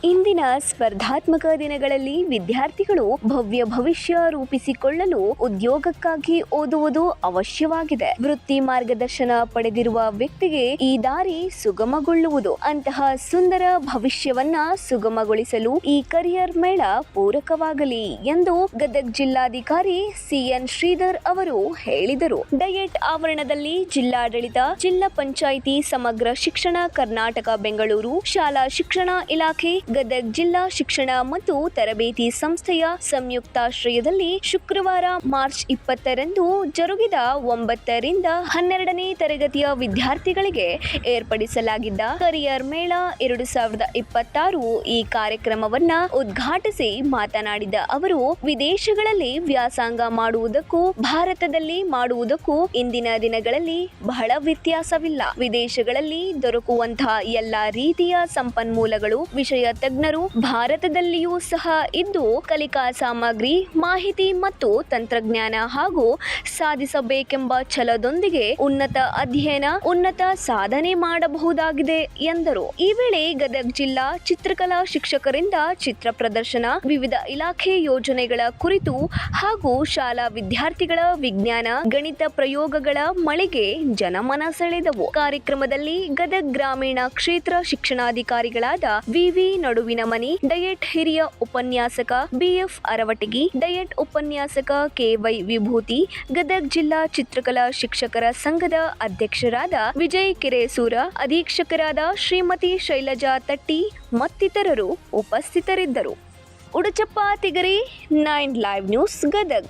ಇಂದಿನ ಸ್ಪರ್ಧಾತ್ಮಕ ದಿನಗಳಲ್ಲಿ ವಿದ್ಯಾರ್ಥಿಗಳು ಭವ್ಯ ಭವಿಷ್ಯ ರೂಪಿಸಿಕೊಳ್ಳಲು ಉದ್ಯೋಗಕ್ಕಾಗಿ ಓದುವುದು ಅವಶ್ಯವಾಗಿದೆ. ವೃತ್ತಿ ಮಾರ್ಗದರ್ಶನ ಪಡೆದಿರುವ ವ್ಯಕ್ತಿಗೆ ಈ ದಾರಿ ಸುಗಮಗೊಳ್ಳುವುದು. ಅಂತಹ ಸುಂದರ ಭವಿಷ್ಯವನ್ನ ಸುಗಮಗೊಳಿಸಲು ಈ ಕರಿಯರ್ ಮೇಳ ಪೂರಕವಾಗಲಿ ಎಂದು ಗದಗ ಜಿಲ್ಲಾಧಿಕಾರಿ ಸಿಎನ್ ಶ್ರೀಧರ್ ಅವರು ಹೇಳಿದರು. ಡಯಟ್ ಆವರಣದಲ್ಲಿ ಜಿಲ್ಲಾಡಳಿತ, ಜಿಲ್ಲಾ ಪಂಚಾಯಿತಿ, ಸಮಗ್ರ ಶಿಕ್ಷಣ ಕರ್ನಾಟಕ ಬೆಂಗಳೂರು, ಶಾಲಾ ಶಿಕ್ಷಣ ಇಲಾಖೆ, ಗದಗ ಜಿಲ್ಲಾ ಶಿಕ್ಷಣ ಮತ್ತು ತರಬೇತಿ ಸಂಸ್ಥೆಯ ಸಂಯುಕ್ತಾಶ್ರಯದಲ್ಲಿ ಶುಕ್ರವಾರ ಮಾರ್ಚ್ 20ರಂದು ಜರುಗಿದ 9 ರಿಂದ 12ನೇ ತರಗತಿಯ ವಿದ್ಯಾರ್ಥಿಗಳಿಗೆ ಏರ್ಪಡಿಸಲಾಗಿದ್ದ ಕರಿಯರ್ ಮೇಳ 2026 ಈ ಕಾರ್ಯಕ್ರಮವನ್ನ ಉದ್ಘಾಟಿಸಿ ಮಾತನಾಡಿದ ಅವರು, ವಿದೇಶಗಳಲ್ಲಿ ವ್ಯಾಸಂಗ ಮಾಡುವುದಕ್ಕೂ ಭಾರತದಲ್ಲಿ ಮಾಡುವುದಕ್ಕೂ ಇಂದಿನ ದಿನಗಳಲ್ಲಿ ಬಹಳ ವ್ಯತ್ಯಾಸವಿಲ್ಲ. ವಿದೇಶಗಳಲ್ಲಿ ದೊರಕುವಂತಹ ಎಲ್ಲಾ ರೀತಿಯ ಸಂಪನ್ಮೂಲಗಳು, ವಿಷಯ ತಜ್ಞರು ಭಾರತದಲ್ಲಿಯೂ ಸಹ ಇದ್ದು ಕಲಿಕಾ ಸಾಮಗ್ರಿ, ಮಾಹಿತಿ ಮತ್ತು ತಂತ್ರಜ್ಞಾನ ಹಾಗೂ ಸಾಧಿಸಬೇಕೆಂಬ ಛಲದೊಂದಿಗೆ ಉನ್ನತ ಅಧ್ಯಯನ, ಉನ್ನತ ಸಾಧನೆ ಮಾಡಬಹುದಾಗಿದೆ ಎಂದರು. ಈ ವೇಳೆ ಗದಗ ಜಿಲ್ಲಾ ಚಿತ್ರಕಲಾ ಶಿಕ್ಷಕರಿಂದ ಚಿತ್ರ ಪ್ರದರ್ಶನ, ವಿವಿಧ ಇಲಾಖೆ ಯೋಜನೆಗಳ ಕುರಿತು ಹಾಗೂ ಶಾಲಾ ವಿದ್ಯಾರ್ಥಿಗಳ ವಿಜ್ಞಾನ, ಗಣಿತ ಪ್ರಯೋಗಗಳ ಮಳಿಗೆ ಜನಮನ ಸೆಳೆದವು. ಕಾರ್ಯಕ್ರಮದಲ್ಲಿ ಗದಗ ಗ್ರಾಮೀಣ ಕ್ಷೇತ್ರ ಶಿಕ್ಷಣಾಧಿಕಾರಿಗಳಾದ ವಿವಿ ನಡುವಿನ ಮನಿ, ಡಯಟ್ ಹಿರಿಯ ಉಪನ್ಯಾಸಕ ಬಿಎಫ್ ಅರವಟಗಿ, ಡಯಟ್ ಉಪನ್ಯಾಸಕ ಕೆವೈ ವಿಭೂತಿ, ಗದಗ ಜಿಲ್ಲಾ ಚಿತ್ರಕಲಾ ಶಿಕ್ಷಕರ ಸಂಘದ ಅಧ್ಯಕ್ಷರಾದ ವಿಜಯ್ ಕೆರೆಸೂರ, ಅಧೀಕ್ಷಕರಾದ ಶ್ರೀಮತಿ ಶೈಲಜಾ ತಟ್ಟಿ ಮತ್ತಿತರರು ಉಪಸ್ಥಿತರಿದ್ದರು. Uduchappa Tigari, 9 live news, Gadag.